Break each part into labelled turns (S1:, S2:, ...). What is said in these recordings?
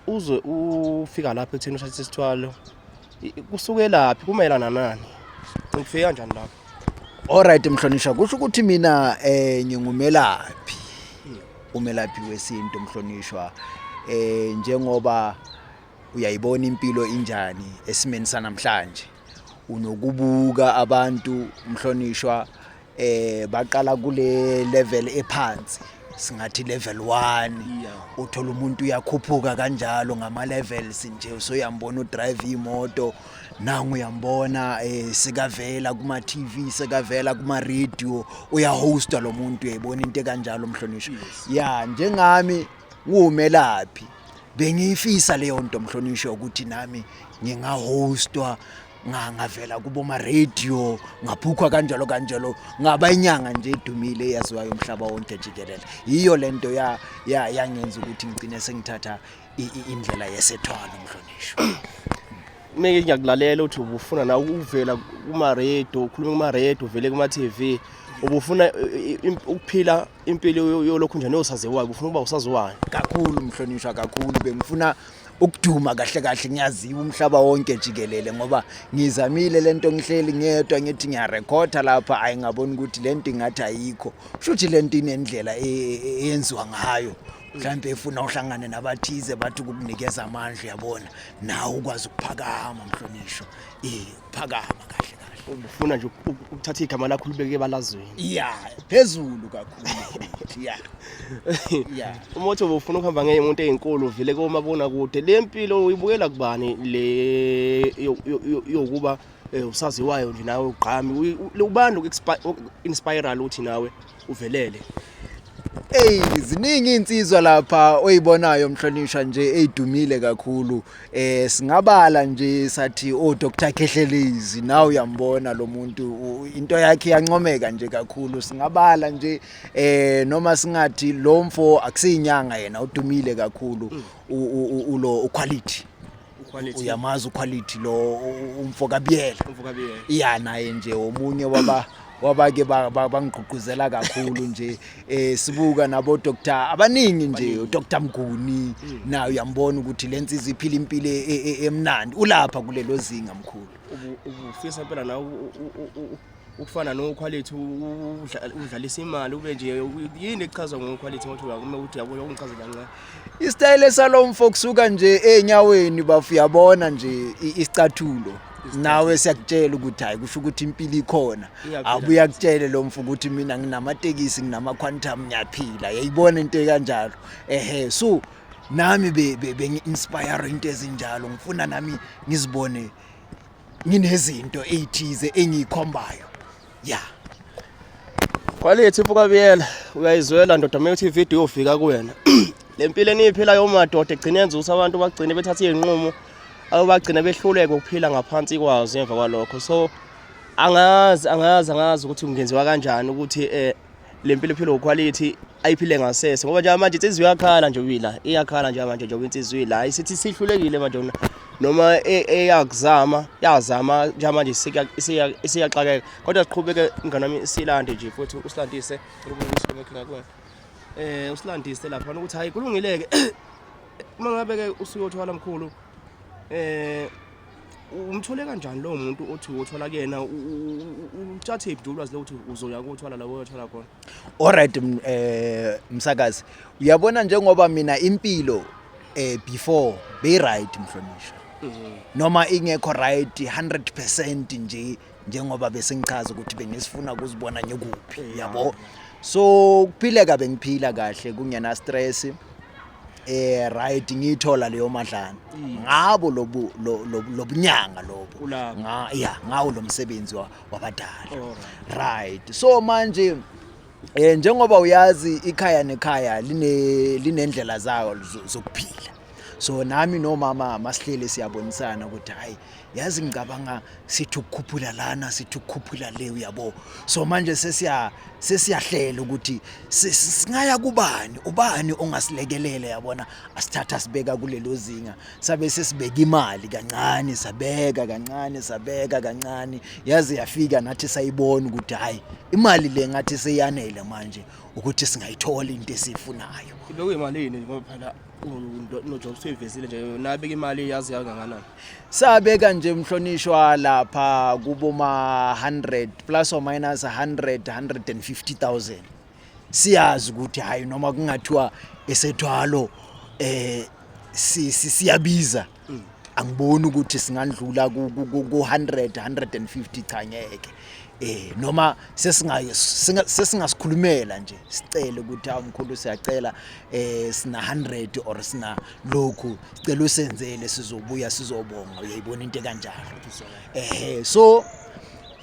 S1: Uzwe ufika lapha ekutheni ushayise isithwalo kusuke laphi kumayelana nani? Ngifike kanjani lapho?
S2: Alright mhlonishwa, kusho ukuthi mina ngingumelaphi. Umelaphi wesintu mhlonishwa. Njengoba uyayibona impilo injani esimeni sanamhlanje. Unokubuka abantu mhlonishwa baqala kule level ephansi. Singathi level 1 uthola umuntu uyakhuphuka kanjalo ngama levels nje usoyambona udrive imoto nangu uyambona sikavela kuma TV sikavela kuma radio uyahosta lo muntu uyayibona into kanjalo mhlonishwa. Njengami ngumelaphi bengifisa leyo nto mhlonishwa ukuthi nami ngingahostwa ngavela kubo ma radio ngaphukwa kanjalo ngaba inyanga nje edumile eyaziwayo umhlaba wonke jikelele. Yiyo lento yangenza ukuthi ngicine sengithatha indlela yesethwalo mhlonishwa.
S1: Meke ngiyakulalela uthi ubufuna na ukuvela kuma radio ukhuluma kuma radio uvele kuma TV ubufuna ukuphila impilo yolokhu nje nosaziwayo ubufuna ukuba usaziwayo
S2: kakhulu mhlonishwa kakhulu bengifuna ukuduma kahle ngiyaziwa umhlaba wonke jikelele ngoba ngizamile lento ngihleli ngedwa ngithi ngiyarekhoda lapha ayingaboni ukuthi lento ingathi ayikho futhi lento inendlela eyenziwa ngayo mhlambe efuna uhlangane nabathize bathi ukukunikeza amandla yabona nawe ukwazi ukuphakama mhlonishwa ukuphakama kahle
S1: ubufuna nje ukuthatha igama lakho libeke balazweni
S2: phezulu kakhulu
S1: umothi ubufuna ukuhamba ngezimuntu ezinkulu vele komabona kude le mpilo uyibukela kubani le yokuba usaziwayo nje nawe ugqami ubani uku-inspiral uthi nawe uvelele.
S2: Ziningi insizwa lapha oyibonayo mhlonishwa nje ezidumile kakhulu singabala nje sathi Dr Khehlelezi nawe uyambona lo muntu into yakhe yancomeka nje kakhulu singabala nje noma singathi lo mfo akusinyanga yena udumile kakhulu ulo quality uyamazi quality lo umfo kaBiyela naye nje omunye wabake bangigqugquzela kakhulu nje sibuka nabo doctor abaningi nje Dr Mguni naye uyambona ukuthi lensiza iphila impilo emnandi ulapha kulelo zinga mkhulu.
S1: Ufisa phela nawe ukufana no quality udlalisa imali ube nje yini echazwa ngo quality ngothi ukume ukuthi yabo ungichazela kancane
S2: istyle salomfo kusuka nje enyaweni bafu yabona nje isicathulo nawe siyakutshela ukuthi hayi kusho ukuthi impilo ikhona abuya kutshele lo mfu ukuthi mina nginamatekisi nginama quantum ngiyaphila yayibona into kanjalo so nami bengi-inspire into ezinjalo ngifuna nami ngizibone nginezinto ezithize engiyikhombayo
S1: quality mfo kaBiyela uyayizwela ndoda manje video yofika kuwena lempilo eniphilayo madoda egcina yenza abantu bagcine bethatha izinqumo abagcina behluleke ukuphila ngaphansi kwazo emva kwalokho. So angazi ukuthi kungenziwa kanjani ukuthi lempilo philo quality ayiphile ngasese ngoba nje manje insizwe iyakhala nje wila iyakhala nje manje njengoba insizwe la isithi sihlulekile manje noma eyakuzama yazama nje manje isiyaxakeka kodwa siqhubeke ingane nami silande nje futhi usilandise ukubusa ekhaya kuwena usilandise lapha ukuthi hayi kulungileke mangabe ke usuyothwala mkhulu umthole kanjani lo muntu othi uthola kuyena uthathe ibhulwazi lokuthi uzoya kuthwala la uyothola khona.
S2: Alright msakazi uyabona njengoba mina impilo before be right mhlonishwa noma ingekho right 100% nje njengoba bese ngichaza ukuthi bengisifuna ukuzibona nyekuphi yabo so kuphileka bengiphila kahle kungena stress right ngithola leyo madlana ngabo lobunyanga lobo ngawo lo msebenzi wabadala right so manje njengoba uyazi ikhaya nekhaya linendlela zayo zokuphila so nami nomama masihlele siyabonisana ukuthi hayi yazi ngicabanga sithi ukukhuphula lana sithi ukukhuphula le uyabo so manje sesiyahlela ukuthi singaya ubani ongasilekelele yabona asithatha sibeka kulelo zinga sabe sesibeka imali kancane sabeka kancane yazi yafika nathi sayibona ukuthi hayi imali le ngathi seyanele manje ukuthi singayithola into esifunayo.
S1: Ibe kuyimalini ngoba phela no-job service nje nabeka imali yazi kangakanani?
S2: Sabeka nje mhlonishwa lapha kuboma 100 plus or minus 150,000. Siyazi ukuthi hayi noma kungathiwa esethwalo siyabiza. Angiboni ukuthi singandlula ku 150 cha ngeke. Noma sesingasikhulumela nje sicela ukuthi awumkhulu siyacela sina 100 or sina lokhu sicela usenzele sizobuya sizobonga uyayibona into kanjalo. So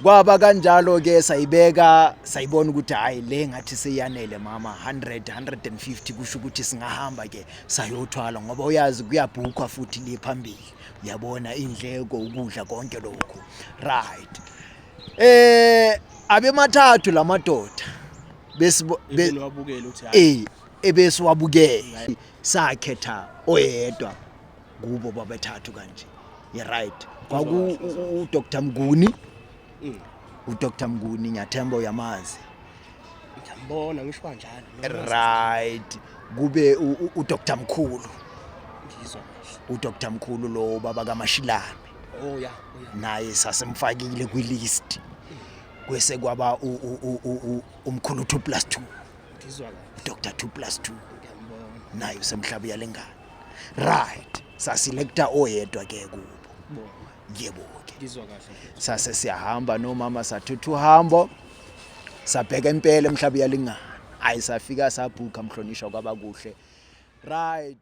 S2: kwaba kanjalo ke sayibona ukuthi hayi le ngathi seyanele mama 150 kusho ukuthi singahamba ke sayothwala ngoba uyazi kuyabhukwa futhi le phambili uyabona indleko ukudla konke lokho right. Abe mathathu lamadoda
S1: wabukela ukuthi hayi
S2: ebese wabukela sakhetha oyedwa kubo babathathu kanje right kwaku Dr Mguni uDr Mguni ngiyathemba uyamazi
S1: ngiyambona ngisho kanjalo
S2: right kube uDr Mkhulu
S1: ngizwa
S2: uDr Mkhulu lo baba kaMashilane
S1: ya
S2: naye sasemfakile kwilist kwese kwaba umkhulu 2+2
S1: ngizwa
S2: Dr 2+2
S1: ngiyambona
S2: naye usemhlaba yalengane right saselecta oyedwa ke kubo yebo ke
S1: ngizwa kahle
S2: sase siyahamba nomama sathutha uhambo sabheka impela emhlaba yalengane ayisafika sabhuka mhlonishwa kwaba kuhle right.